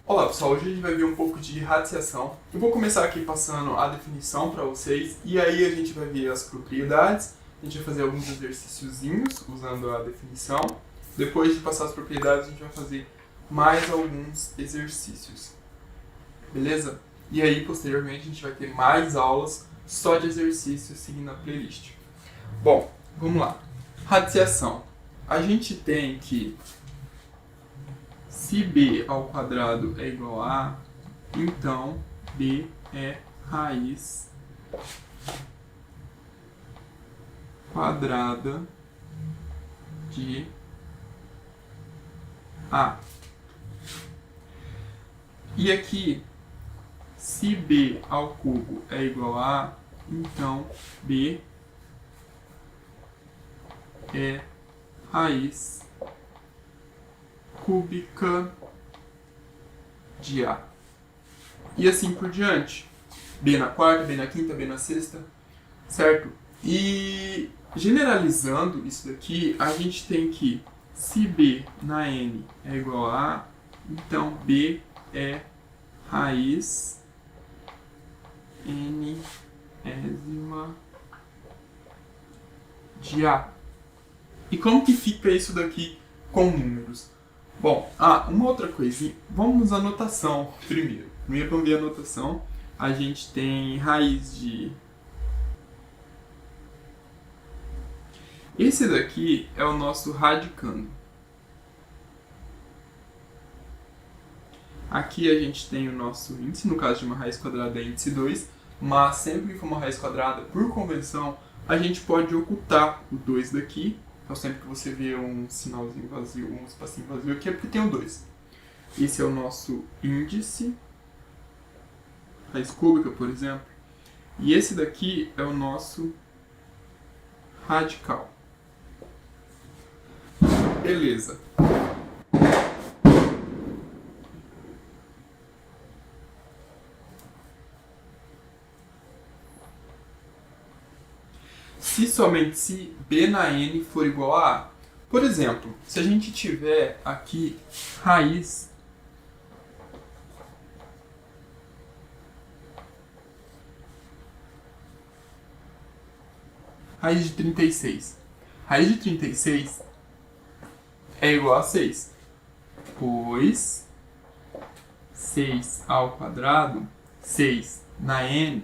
Olá pessoal, hoje a gente vai ver um pouco de radiciação. Eu vou começar aqui passando a definição para vocês e aí a gente vai ver as propriedades, a gente vai fazer alguns exercíciozinhos usando a definição. Depois de passar as propriedades a gente vai fazer mais alguns exercícios, beleza? E aí posteriormente a gente vai ter mais aulas só de exercícios seguindo a playlist. Bom, vamos lá. Radiciação. A gente tem que se b ao quadrado é igual a A, então b é raiz quadrada de A. E aqui, se b ao cubo é igual a A, então b é raiz cúbica de A. E assim por diante. B na quarta, B na quinta, B na sexta, certo? E generalizando isso daqui, a gente tem que, se B na N é igual a A, então B é raiz Nésima de A. E como que fica isso daqui com números? Bom, uma outra coisinha, vamos à notação primeiro. Primeiro vamos ver a notação. A gente tem raiz de... Esse daqui é o nosso radicando. Aqui a gente tem o nosso índice, no caso de uma raiz quadrada é índice 2, mas sempre que for uma raiz quadrada, por convenção, a gente pode ocultar o 2 daqui. Então sempre que você vê um sinalzinho vazio, um espacinho vazio aqui, é porque tem o 2. Esse é o nosso índice, raiz cúbica, por exemplo. E esse daqui é o nosso radical. Beleza. Se somente se B na N for igual a A. Por exemplo, se a gente tiver aqui raiz de 36. Raiz de 36 é igual a 6, pois 6 ao quadrado, 6 na N,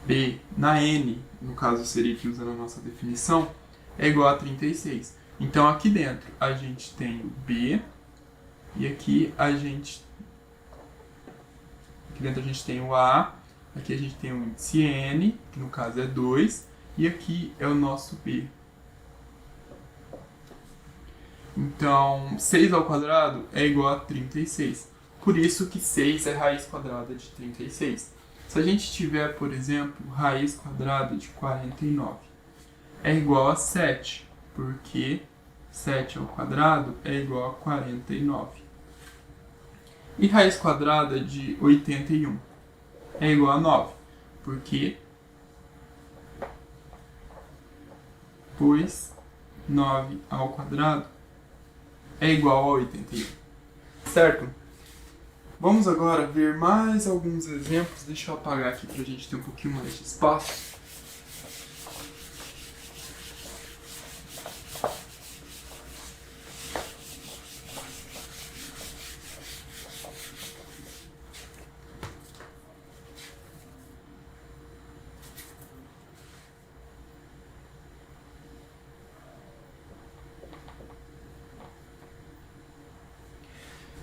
B na N, no caso seria aqui usando a nossa definição, é igual a 36. Então aqui dentro a gente tem o B e aqui dentro a gente tem o A, aqui a gente tem o índice N, que no caso é 2, e aqui é o nosso B. Então 6 ao quadrado é igual a 36. Por isso que 6 é raiz quadrada de 36. Se a gente tiver, por exemplo, raiz quadrada de 49, é igual a 7, porque 7 ao quadrado é igual a 49. E raiz quadrada de 81 é igual a 9, porque, pois 9 ao quadrado é igual a 81, certo? Vamos agora ver mais alguns exemplos. Deixa eu apagar aqui para a gente ter um pouquinho mais de espaço.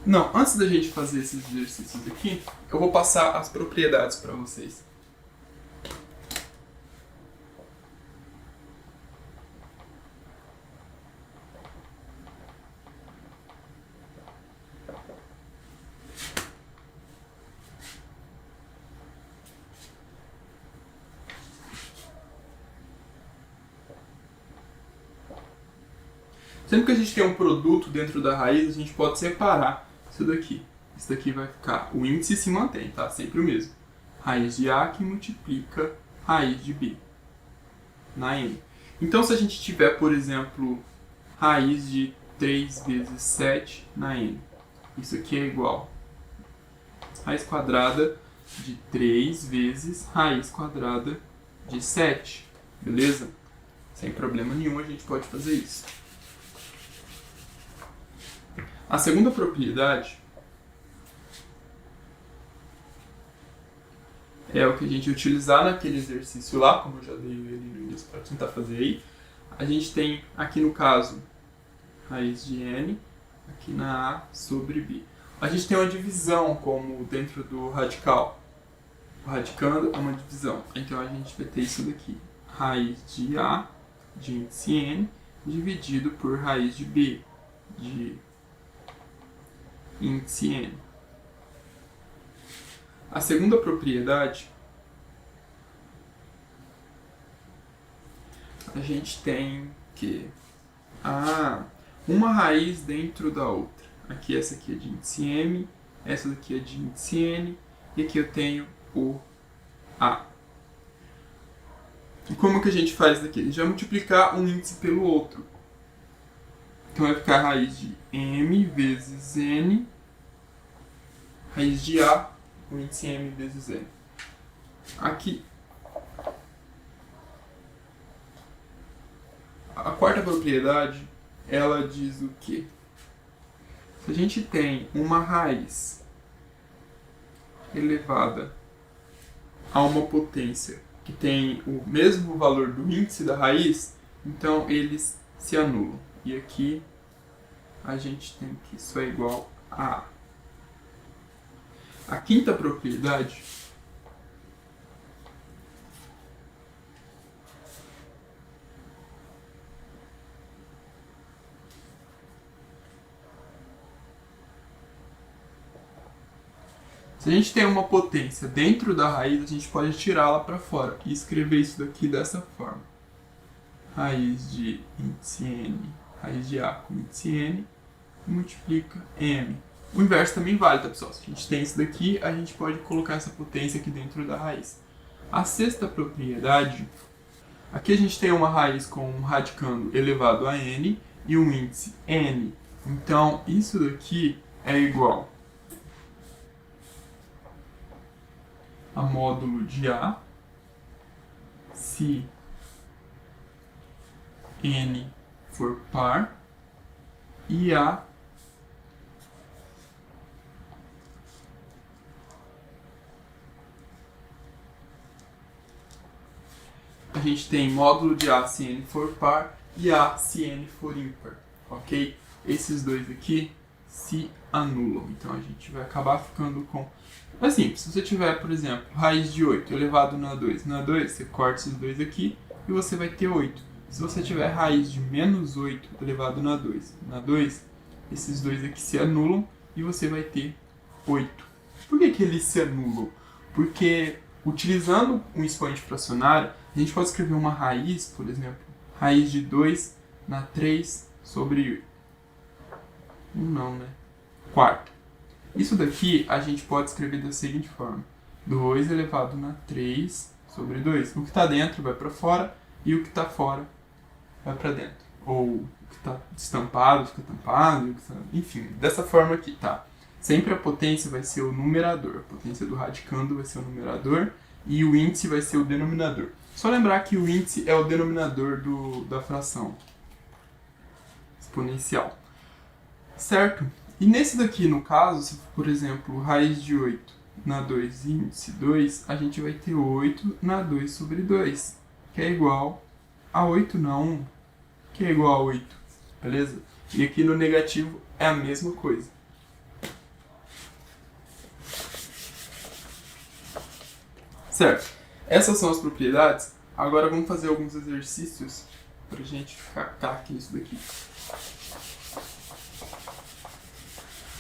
Não, antes da gente fazer esses exercícios aqui, eu vou passar as propriedades para vocês. Sempre que a gente tem um produto dentro da raiz, a gente pode separar isso daqui. Isso daqui vai ficar, o índice se mantém, tá? Sempre o mesmo. Raiz de A que multiplica raiz de B na N. Então se a gente tiver, por exemplo, raiz de 3 vezes 7 na N, Isso aqui é igual a raiz quadrada de 3 vezes raiz quadrada de 7, beleza? Sem problema nenhum a gente pode fazer isso. A segunda propriedade é o que a gente utilizar naquele exercício lá, como eu já dei ele no início para tentar fazer aí. A gente tem aqui no caso raiz de n, aqui na A sobre B. A gente tem uma divisão como dentro do radical. O radicando é uma divisão. Então a gente vai ter isso daqui. Raiz de A de índice n dividido por raiz de B de índice n. A segunda propriedade, a gente tem que uma raiz dentro da outra. Aqui essa aqui é de índice m, essa daqui é de índice n, e aqui eu tenho o A. E como que a gente faz daqui? A gente vai multiplicar um índice pelo outro. Então vai ficar a raiz de m vezes n, raiz de A, o índice m vezes n. Aqui, a quarta propriedade, ela diz o quê? Se a gente tem uma raiz elevada a uma potência que tem o mesmo valor do índice da raiz, então eles se anulam. E aqui a gente tem que isso é igual a A. A quinta propriedade se a gente tem uma potência dentro da raiz, a gente pode tirá-la para fora e escrever isso daqui dessa forma. Raiz de índice n, raiz de A com índice n, multiplica m. O inverso também vale, tá, pessoal? Se a gente tem isso daqui, a gente pode colocar essa potência aqui dentro da raiz. A sexta propriedade, aqui a gente tem uma raiz com um radicando elevado a n e um índice n. Então, isso daqui é igual a módulo de A se n for par e A gente tem módulo de A se n for par e A se n for ímpar, ok? Esses dois aqui se anulam, então a gente vai acabar ficando com... Assim, se você tiver, por exemplo, raiz de 8 elevado na 2, você corta esses dois aqui e você vai ter 8. Se você tiver raiz de menos 8 elevado na 2, esses dois aqui se anulam e você vai ter 8. Por que eles se anulam? Porque utilizando um expoente fracionário, a gente pode escrever uma raiz, por exemplo, raiz de 2 na 3 sobre 1 não, né? Quarto. Isso daqui a gente pode escrever da seguinte forma. 2 elevado na 3 sobre 2. O que está dentro vai para fora e o que está fora vai para dentro. Ou o que está estampado fica tampado, enfim, dessa forma aqui, tá? Sempre a potência vai ser o numerador. A potência do radicando vai ser o numerador e o índice vai ser o denominador. Só lembrar que o índice é o denominador da fração exponencial. Certo? E nesse daqui, no caso, se for, por exemplo, raiz de 8 na 2 índice 2, a gente vai ter 8 na 2 sobre 2, que é igual a 8 na 1, que é igual a 8. Beleza? E aqui no negativo é a mesma coisa. Certo? Essas são as propriedades. Agora vamos fazer alguns exercícios para a gente ficar craque nisso daqui.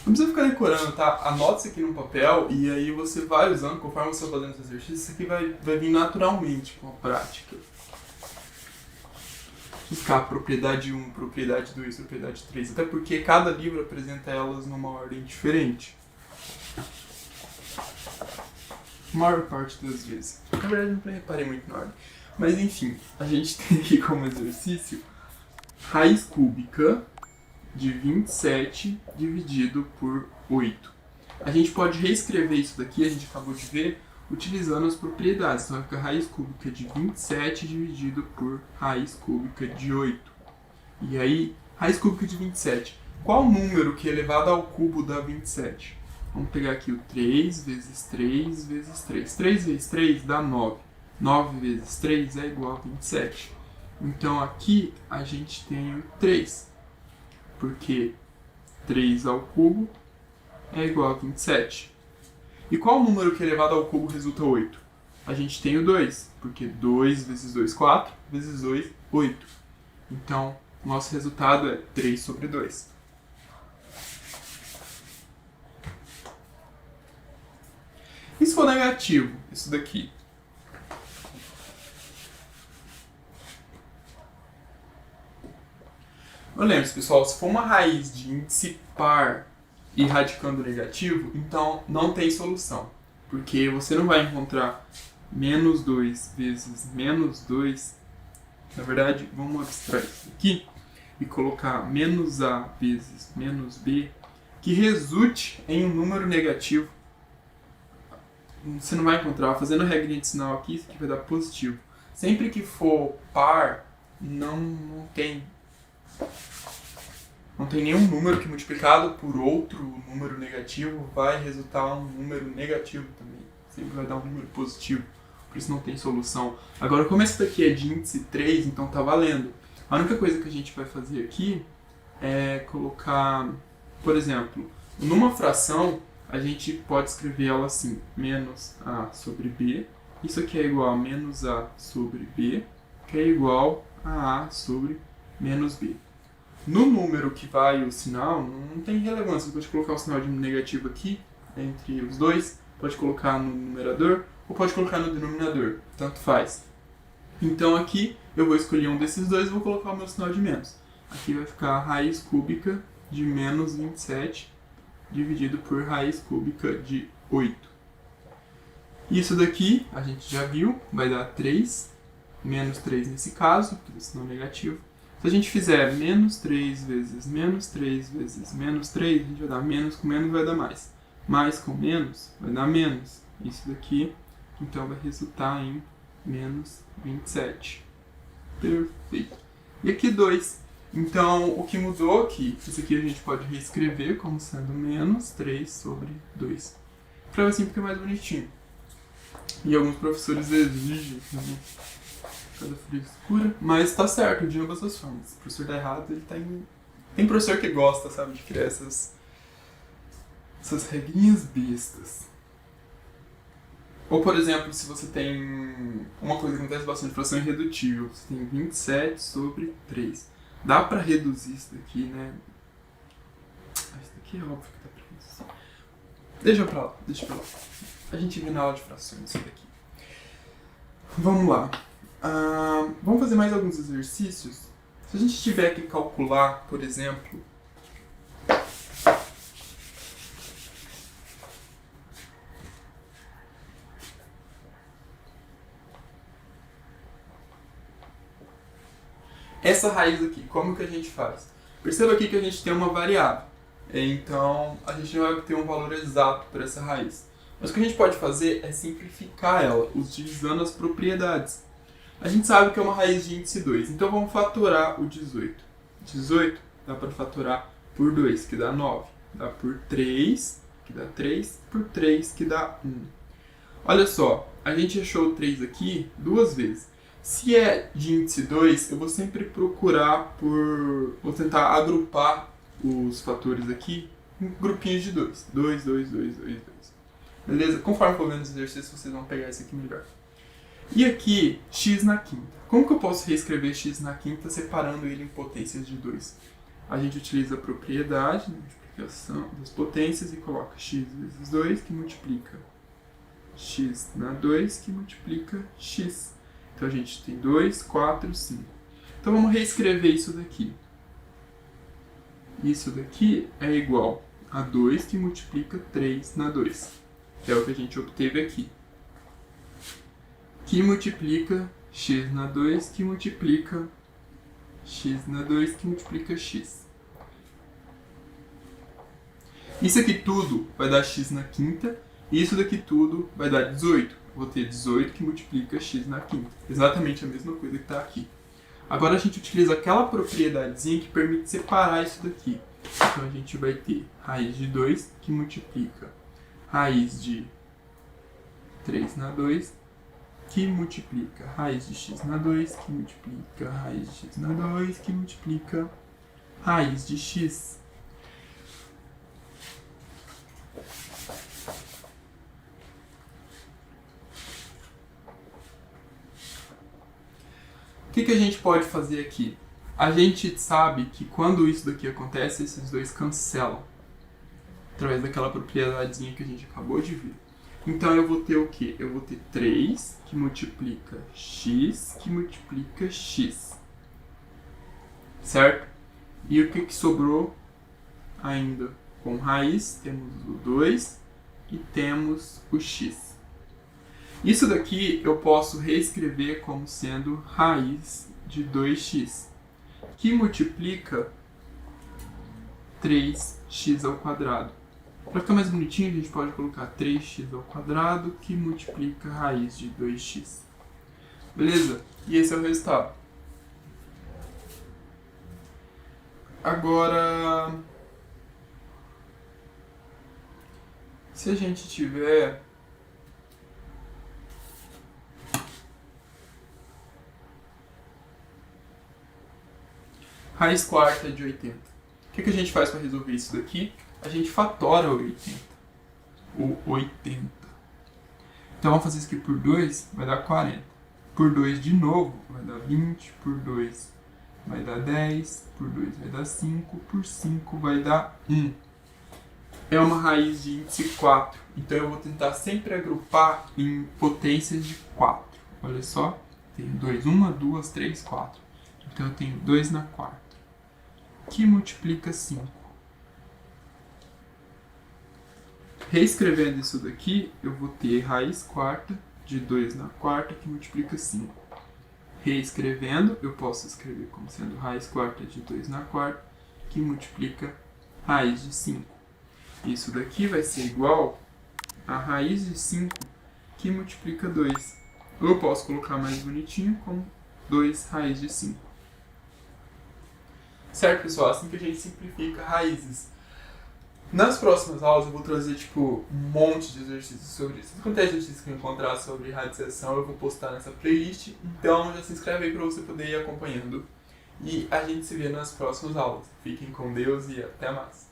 Não precisa ficar decorando, tá? Anota isso aqui no papel e aí você vai usando, conforme você vai fazendo os exercícios, isso aqui vai vir naturalmente com a prática. Ficar propriedade 1, propriedade 2, propriedade 3, até porque cada livro apresenta elas numa ordem diferente. A maior parte das vezes. Na verdade, não reparei muito na ordem. Mas enfim, a gente tem aqui como exercício raiz cúbica de 27 dividido por 8. A gente pode reescrever isso daqui, a gente acabou de ver, utilizando as propriedades. Então vai ficar raiz cúbica de 27 dividido por raiz cúbica de 8. E aí, raiz cúbica de 27. Qual número que elevado ao cubo dá 27? Vamos pegar aqui o 3 vezes 3 vezes 3. 3 vezes 3 dá 9. 9 vezes 3 é igual a 27. Então aqui a gente tem o 3. Porque 3 ao cubo é igual a 27. E qual número que elevado ao cubo resulta 8? A gente tem o 2, porque 2 vezes 2, 4, vezes 2, 8. Então, nosso resultado é 3 sobre 2. E se for negativo, isso daqui? Lembre-se, pessoal, se for uma raiz de índice par e radicando negativo, então não tem solução. Porque você não vai encontrar menos 2 vezes menos 2. Na verdade, vamos abstrair isso aqui e colocar menos A vezes menos B, que resulte em um número negativo. Você não vai encontrar. Fazendo a regrinha de sinal aqui, isso aqui vai dar positivo. Sempre que for par, não tem nenhum número que multiplicado por outro número negativo vai resultar um número negativo também. Sempre vai dar um número positivo. Por isso não tem solução. Agora, como esse daqui é de índice 3, então tá valendo. A única coisa que a gente vai fazer aqui é colocar, por exemplo, numa fração, a gente pode escrever ela assim, menos A sobre B. Isso aqui é igual a menos A sobre B, que é igual a A sobre menos B. No número que vai o sinal, não tem relevância. Você pode colocar o sinal de negativo aqui, entre os dois, pode colocar no numerador, ou pode colocar no denominador, tanto faz. Então aqui eu vou escolher um desses dois e vou colocar o meu sinal de menos. Aqui vai ficar a raiz cúbica de menos 27 dividido por raiz cúbica de 8. Isso daqui a gente já viu, vai dar 3, menos 3 nesse caso, porque é sinal negativo. Se a gente fizer menos 3 vezes menos 3 vezes menos 3, a gente vai dar menos com menos vai dar mais. Mais com menos vai dar menos. Isso daqui, então, vai resultar em menos 27. Perfeito. E aqui 2. Então, o que mudou aqui, isso aqui a gente pode reescrever como sendo menos 3 sobre 2. Escreve assim porque é mais bonitinho. E alguns professores exigem também cada frescura, mas tá certo de ambas as formas. Se o professor tá errado, ele tá em... Tem professor que gosta, sabe, de criar essas regrinhas bestas. Ou, por exemplo, se você tem uma coisa que acontece bastante, fração irredutível, você tem 27 sobre 3. Dá pra reduzir isso daqui, né? Isso daqui é óbvio que dá pra reduzir. Deixa pra lá. A gente viu na aula de frações isso daqui. Vamos lá. Vamos fazer mais alguns exercícios. Se a gente tiver que calcular, por exemplo, essa raiz aqui, como que a gente faz? Perceba aqui que a gente tem uma variável. Então, a gente não vai ter um valor exato para essa raiz. Mas o que a gente pode fazer é simplificar ela, utilizando as propriedades. A gente sabe que é uma raiz de índice 2, então vamos fatorar o 18. 18 dá para fatorar por 2, que dá 9. Dá por 3, que dá 3, por 3, que dá 1. Olha só, a gente achou o 3 aqui duas vezes. Se é de índice 2, eu vou sempre procurar por... Vou tentar agrupar os fatores aqui em grupinhos de 2. 2, 2, 2, 2, 2. Beleza? Conforme for vendo os exercícios, vocês vão pegar esse aqui melhor. E aqui, x na quinta. Como que eu posso reescrever x na quinta separando ele em potências de 2? A gente utiliza a propriedade, multiplicação das potências, e coloca x vezes 2, que multiplica x na 2, que multiplica x. Então a gente tem 2, 4, 5. Então vamos reescrever isso daqui. Isso daqui é igual a 2, que multiplica 3 na 2. Que é o que a gente obteve aqui. Que multiplica x na 2, que multiplica x na 2, que multiplica x. Isso aqui tudo vai dar x na quinta, e isso daqui tudo vai dar 18. Eu vou ter 18 que multiplica x na quinta. Exatamente a mesma coisa que está aqui. Agora a gente utiliza aquela propriedadezinha que permite separar isso daqui. Então a gente vai ter raiz de 2 que multiplica raiz de 3 na 2, que multiplica raiz de x na 2, que multiplica raiz de x na 2, que multiplica raiz de x. O que a gente pode fazer aqui? A gente sabe que quando isso daqui acontece, esses dois cancelam. Através daquela propriedadezinha que a gente acabou de ver. Então eu vou ter o quê? Eu vou ter 3 que multiplica x, que multiplica x. Certo? E o que sobrou ainda? Com raiz, temos o 2 e temos o x. Isso daqui eu posso reescrever como sendo raiz de 2x, que multiplica 3x ao quadrado. Para ficar mais bonitinho, a gente pode colocar 3x ao quadrado, que multiplica raiz de 2x. Beleza? E esse é o resultado. Agora, se a gente tiver raiz quarta de 80. O que a gente faz para resolver isso daqui? A gente fatora o 80. O 80. Então vamos fazer isso aqui por 2, vai dar 40. Por 2 de novo, vai dar 20. Por 2 vai dar 10. Por 2 vai dar 5. Por 5 vai dar 1. É uma raiz de índice 4. Então eu vou tentar sempre agrupar em potências de 4. Olha só. Tenho 2, 1, 2, 3, 4. Então eu tenho 2 na quarta, que multiplica 5. Reescrevendo isso daqui, eu vou ter raiz quarta de 2 na quarta, que multiplica 5. Reescrevendo, eu posso escrever como sendo raiz quarta de 2 na quarta, que multiplica raiz de 5. Isso daqui vai ser igual a raiz de 5, que multiplica 2. Ou eu posso colocar mais bonitinho como 2 raiz de 5. Certo, pessoal? Assim que a gente simplifica raízes. Nas próximas aulas eu vou trazer, um monte de exercícios sobre isso. Quanto é exercício que eu encontrar sobre radiação, eu vou postar nessa playlist. Então já se inscreve aí para você poder ir acompanhando. E a gente se vê nas próximas aulas. Fiquem com Deus e até mais.